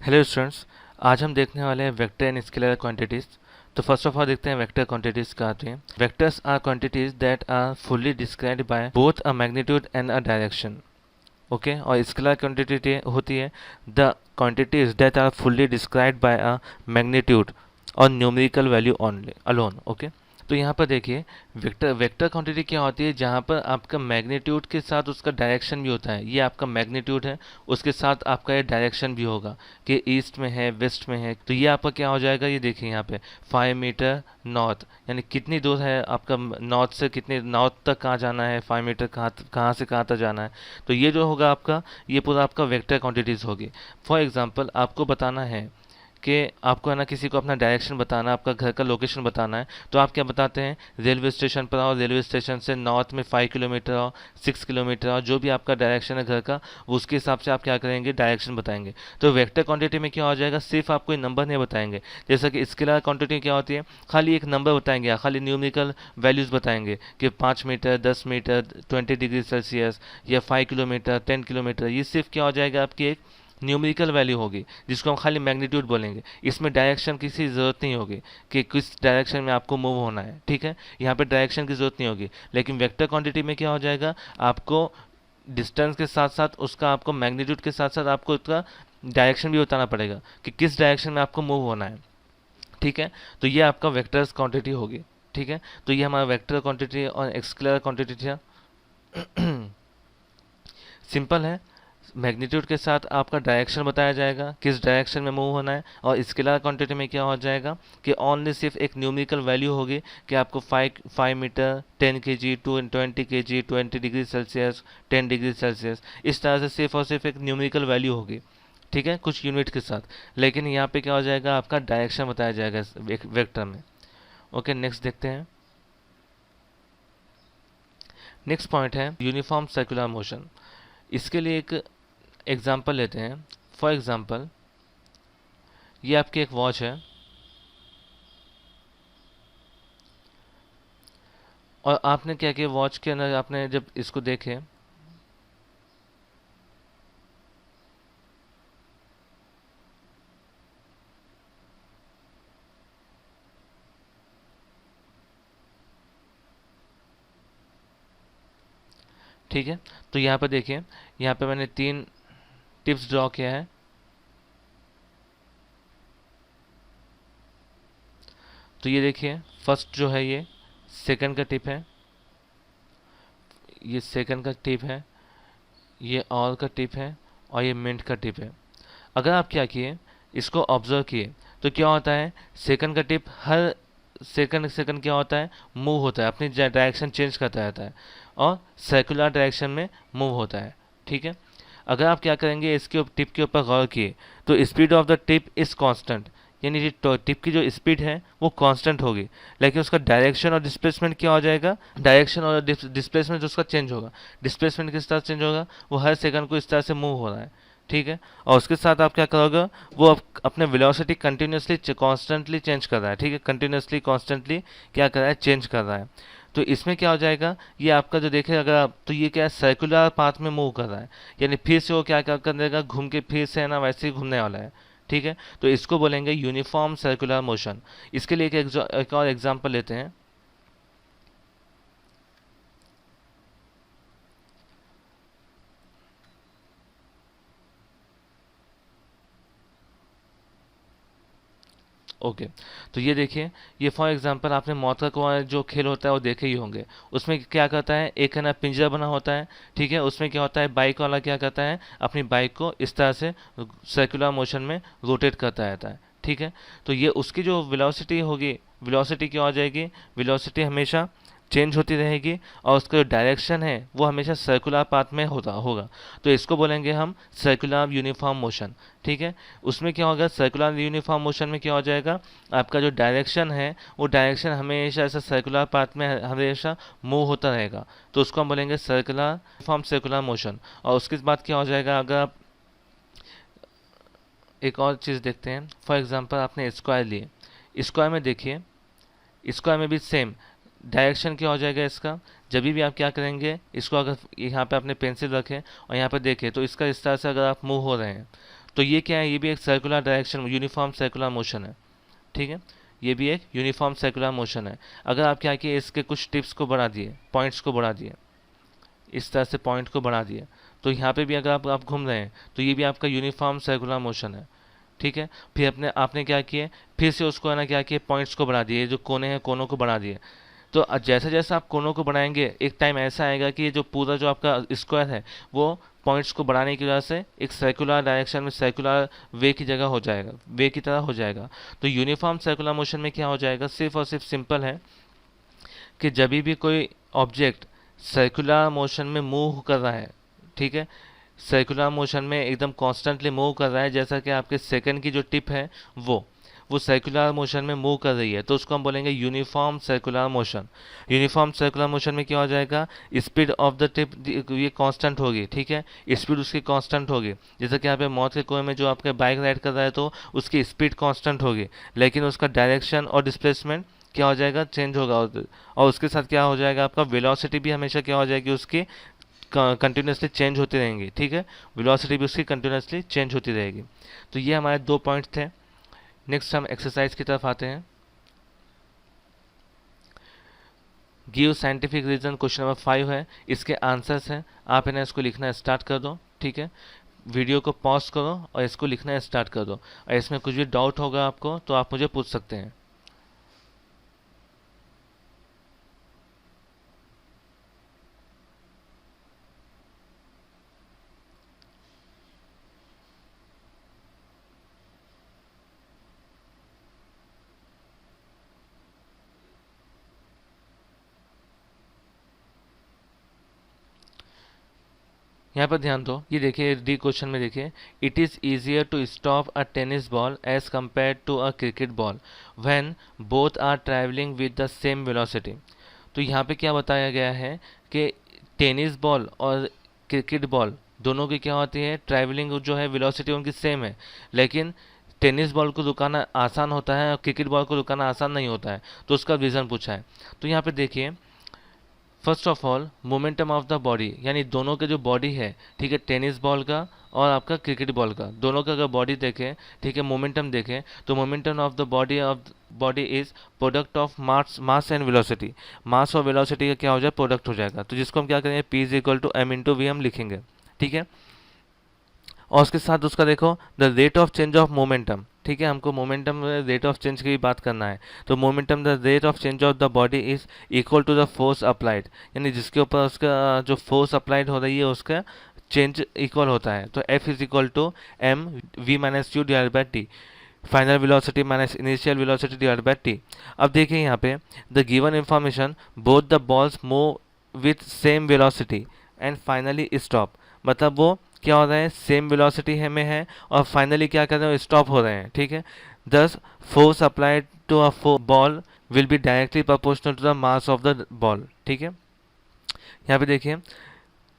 Hello students. आज हम देखने वाले हैं वेक्टर एंड स्केलर क्वांटिटीज। तो फर्स्ट ऑफ ऑल देखते हैं वेक्टर क्वांटिटीज क्या आती हैं। Vectors are quantities that are fully described by both a magnitude and a direction. Okay, और स्केलर क्वांटिटी होती है the quantities that are fully described by a magnitude और numerical value only alone. Okay, तो यहाँ पर देखिए vector vector quantity क्या होती है, जहाँ पर आपका मैग्नीट्यूड के साथ उसका डायरेक्शन भी होता है। ये आपका मैग्नीट्यूड है, उसके साथ आपका ये डायरेक्शन भी होगा कि ईस्ट में है, वेस्ट में है। तो ये आपका क्या हो जाएगा, ये देखिए यहाँ पे 5 मीटर नॉर्थ, यानी कितनी दूर है आपका नॉर्थ से, कितने नॉर्थ तक कहाँ जाना है, 5 मीटर कहाँ कहाँ से कहाँ तक जाना है। तो ये जो होगा आपका, ये पूरा आपका वेक्टर क्वांटिटीज होगी। फॉर एग्जांपल आपको बताना है कि आपको है ना किसी को अपना डायरेक्शन बताना, आपका घर का लोकेशन बताना है, तो आप क्या बताते हैं, रेलवे स्टेशन पर आओ, रेलवे स्टेशन से नॉर्थ में 5 किलोमीटर आओ, 6 किलोमीटर आओ, जो भी आपका डायरेक्शन है घर का, उसके हिसाब से आप क्या करेंगे, डायरेक्शन बताएंगे। तो वेक्टर क्वांटिटी में क्या हो जाएगा, सिर्फ आप कोई नंबर नहीं बताएंगे। जैसा कि स्केलर क्वांटिटी क्या होती है, खाली एक नंबर बताएंगे, खाली न्यूमेरिकल वैल्यूज बताएंगे कि 5 मीटर, 10 मीटर, 20 डिग्री सेल्सियस, या 5 किलोमीटर, 10 किलोमीटर। ये सिर्फ क्या हो जाएगा, आपकी एक न्यूमेरिकल वैल्यू होगी, जिसको हम खाली मैग्नीट्यूड बोलेंगे। इसमें डायरेक्शन किसी ज़रूरत नहीं होगी कि किस डायरेक्शन में आपको मूव होना है। ठीक है, यहाँ पे डायरेक्शन की ज़रूरत नहीं होगी। लेकिन वेक्टर क्वांटिटी में क्या हो जाएगा, आपको डिस्टेंस के साथ साथ उसका, आपको मैग्नीट्यूड के साथ साथ आपको उसका डायरेक्शन भी बताना पड़ेगा कि किस डायरेक्शन में आपको मूव होना है। ठीक है, तो ये आपका वेक्टर्स क्वांटिटी होगी। ठीक है, तो ये हमारा वेक्टर क्वांटिटी और स्केलर क्वांटिटी था। सिंपल है, मैग्नीट्यूड के साथ आपका डायरेक्शन बताया जाएगा, किस डायरेक्शन में मूव होना है। और स्केलर क्वांटिटी में क्या हो जाएगा कि ओनली सिर्फ एक न्यूमेरिकल वैल्यू होगी कि आपको 5 metre, 10 kg, 20 kg, 20 degree Celsius, 10 degree Celsius, इस तरह से सिर्फ और सिर्फ एक न्यूमेरिकल वैल्यू होगी। ठीक है, कुछ यूनिट के साथ। लेकिन यहाँ पे क्या हो जाएगा, आपका डायरेक्शन बताया जाएगा इस वेक्टर में। ओके, नेक्स्ट देखते हैं। नेक्स्ट पॉइंट है यूनिफॉर्म सर्कुलर मोशन। इसके लिए एक एग्जाम्पल लेते हैं। फॉर एग्जाम्पल ये आपकी एक वॉच है, और आपने क्या किया, वॉच के अंदर आपने जब इसको देखे, ठीक है, तो यहाँ पर देखिए, यहाँ पे मैंने 3 टिप्स ड्रॉ किया है। तो ये देखिए, फर्स्ट जो है ये सेकंड का टिप है, ये सेकंड का टिप है, ये और का टिप है, और ये मिनट का टिप है। अगर आप क्या किए, इसको ऑब्जर्व किए, तो क्या होता है, सेकंड का टिप हर सेकंड सेकंड क्या होता है, मूव होता है, अपनी डायरेक्शन चेंज करता रहता है और सर्कुलर डायरेक्शन में मूव होता है। ठीक है, अगर आप क्या करेंगे, इसके टिप के ऊपर गौर किए, तो speed of the tip is constant, यानी जो टिप की जो स्पीड है वो कांस्टेंट होगी। लेकिन उसका डायरेक्शन और डिस्प्लेसमेंट क्या हो जाएगा, डायरेक्शन और डिस्प्लेसमेंट जो उसका चेंज होगा, डिस्प्लेसमेंट किस तरह चेंज होगा, वो हर सेकंड को इस तरह से मूव हो रहा है। ठीक है, और उसके साथ आप क्या करोगे, वो अपने वेलोसिटी कंटिन्यूसली कॉन्स्टेंटली चेंज कर रहा है। ठीक है, कंटिन्यूसली कॉन्स्टेंटली क्या कर रहा है, चेंज कर रहा है। तो इसमें क्या हो जाएगा, ये आपका जो देखे अगर आप, तो ये क्या है, सर्कुलर पाथ में मूव कर रहा है, यानी फिर से वो क्या क्या कर देगा, घूम के फिर से है ना वैसे ही घूमने वाला है। ठीक है, तो इसको बोलेंगे यूनिफॉर्म सर्कुलर मोशन। इसके लिए एक और एग्जांपल लेते हैं। ओके, तो ये देखिए, ये फॉर एग्जांपल आपने मौत का कुआं जो खेल होता है वो देखे ही होंगे। उसमें क्या करता है, एक है ना पिंजरा बना होता है। ठीक है, उसमें क्या होता है, बाइक वाला क्या करता है, अपनी बाइक को इस तरह से सर्कुलर मोशन में रोटेट करता रहता है। ठीक है, तो ये उसकी जो वेलोसिटी होगी, वेलोसिटी क्या हो जाएगी, वेलोसिटी हमेशा चेंज होती रहेगी, और उसका जो डायरेक्शन है वो हमेशा सर्कुलर पाथ में होता होगा। तो इसको बोलेंगे हम सर्कुलर यूनिफॉर्म मोशन। ठीक है, उसमें क्या होगा, सर्कुलर यूनिफॉर्म मोशन में क्या हो जाएगा, आपका जो डायरेक्शन है वो डायरेक्शन हमेशा ऐसा सर्कुलर पाथ में हमेशा मूव होता रहेगा। तो उसको हम बोलेंगे सर्कुलर यूनिफॉर्म सर्कुलर मोशन। और उसके बाद क्या हो जाएगा, अगर आप एक और चीज़ देखते हैं, फॉर एग्जांपल आपने स्क्वायर लिए, स्क्वायर में देखिए, स्क्वायर में भी सेम डायरेक्शन क्या हो जाएगा इसका, जब भी आप क्या करेंगे, इसको अगर यहाँ पे आपने पेंसिल रखें और यहाँ पे देखें, तो इसका इस तरह से अगर आप मूव हो रहे हैं, तो ये क्या है, ये भी एक circular direction, uniform circular motion है, ठीक है, ये भी एक यूनिफॉर्म सर्कुलर मोशन है। अगर आप क्या किए, इसके कुछ टिप्स को बढ़ा दिए, पॉइंट्स को बढ़ा दिए, इस तरह से पॉइंट को बढ़ा दिए, तो यहाँ पे भी अगर आप घूम रहे हैं तो ये भी आपका यूनिफॉर्म सर्कुलर मोशन है, ठीक है। फिर आपने क्या किए, फिर से उसको है ना क्या किए, पॉइंट्स को बढ़ा दिए, जो कोने हैं कोनों को बढ़ा दिए। तो जैसे जैसे आप कोनों को बढ़ाएंगे, एक टाइम ऐसा आएगा कि ये जो पूरा जो आपका स्क्वायर है वो पॉइंट्स को बढ़ाने की वजह से एक सर्कुलर डायरेक्शन में, सर्कुलर वे की जगह हो जाएगा, वे की तरह हो जाएगा। तो यूनिफॉर्म सर्कुलर मोशन में क्या हो जाएगा, सिर्फ और सिर्फ सिंपल है कि जब भी कोई ऑब्जेक्ट सर्कुलर मोशन में मूव कर रहा है, ठीक है, सर्कुलर मोशन में एकदम कॉन्स्टेंटली मूव कर रहा है, जैसा कि आपके सेकंड की जो टिप है वो सर्कुलर मोशन में मूव कर रही है, तो उसको हम बोलेंगे uniform circular motion. Uniform circular motion में क्या हो जाएगा, स्पीड ऑफ द टिप ये कांस्टेंट होगी, ठीक है, स्पीड उसकी कांस्टेंट होगी। जैसे कि यहाँ पे मौत के कुएं में जो आपके बाइक राइड कर रहा है तो उसकी स्पीड कांस्टेंट होगी, लेकिन उसका डायरेक्शन और डिस्प्लेसमेंट क्या हो जाएगा, चेंज होगा। और उसके साथ क्या हो जाएगा, आपका वेलोसिटी भी हमेशा क्या हो जाएगी, उसकी कंटिन्यूसली चेंज होती रहेंगी, ठीक है, वेलोसिटी भी उसकी कंटिन्यूसली चेंज होती रहेगी। तो ये हमारे 2 पॉइंट थे। नेक्स्ट हम एक्सरसाइज की तरफ आते हैं। Give scientific reason, question number 5 है, इसके आंसर्स हैं, आप इन्हें इसको लिखना स्टार्ट कर दो, ठीक है, वीडियो को पॉज करो और इसको लिखना स्टार्ट कर दो, और इसमें कुछ भी डाउट होगा आपको तो आप मुझे पूछ सकते हैं। यहाँ पर ध्यान दो, ये देखिए डी क्वेश्चन में देखिए, it is easier to stop a tennis ball as compare to a cricket ball when both are travelling with the same velocity. तो यहाँ पे क्या बताया गया है कि टेनिस बॉल और क्रिकेट बॉल दोनों की क्या होती है, ट्रैवलिंग जो है वेलोसिटी उनकी सेम है, लेकिन टेनिस बॉल को रुकाना आसान होता है और क्रिकेट बॉल को रुकाना आसान नहीं होता है। तो उसका रीज़न पूछा है। तो यहाँ पे देखिए, first of all momentum of the body, यानी दोनों के जो बॉडी है, ठीक है, टेनिस बॉल का और आपका क्रिकेट बॉल का, दोनों का अगर बॉडी देखें, ठीक है, मोमेंटम देखें, तो momentum of the body is product of mass and velocity. Mass और वेलोसिटी का क्या हो जाए, प्रोडक्ट हो जाएगा। तो जिसको हम क्या करेंगे, P is equal to M into V हम लिखेंगे, ठीक है। और उसके साथ उसका देखो the rate of change of momentum, ठीक है, हमको मोमेंटम रेट ऑफ चेंज की भी बात करना है। तो momentum the rate of change of the body is equal to the force applied, यानी जिसके ऊपर उसका जो फोर्स अप्लाइड हो रही है उसका चेंज इक्वल होता है। तो F is equal to M V minus U divide by T, final velocity minus initial velocity divide by T. अब देखिए यहाँ पे the given information, both the balls move with same velocity and finally stop, मतलब वो क्या हो रहा है, सेम वेलोसिटी है में है और फाइनली क्या कर रहे हैं, स्टॉप हो रहे हैं, ठीक है। Thus force applied to a ball will be directly proportional to the mass of the ball, ठीक है। यहाँ पे देखिए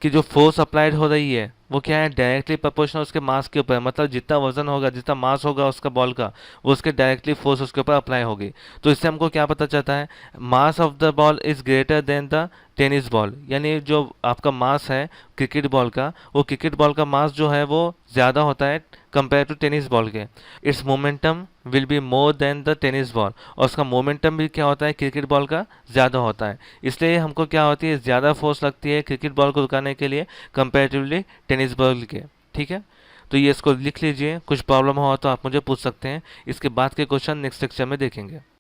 कि जो फोर्स अप्लाइड हो रही है वो क्या है, डायरेक्टली प्रोपोर्शनल उसके मास के ऊपर है, मतलब जितना वजन होगा, जितना मास होगा उसका बॉल का, वो उसके डायरेक्टली फोर्स उसके ऊपर अप्लाई होगी। तो इससे हमको क्या पता चलता है, मास of the ball is greater than the tennis ball, यानी जो आपका मास है क्रिकेट बॉल का, वो क्रिकेट बॉल का मास जो है वो ज़्यादा होता है कंपेयर टू टेनिस बॉल के। It's momentum will be more than the tennis ball, और उसका मोमेंटम भी क्या होता है, क्रिकेट बॉल का ज़्यादा होता है। इसलिए हमको क्या होती है, ज़्यादा फोर्स लगती है क्रिकेट बॉल को रुकाने के लिए कंपेरेटिवली टेनिस बॉल के, ठीक है। तो ये इसको लिख लीजिए, कुछ प्रॉब्लम हो तो आप मुझे पूछ सकते हैं। इसके बाद के क्वेश्चन नेक्स्ट लेक्चर में देखेंगे।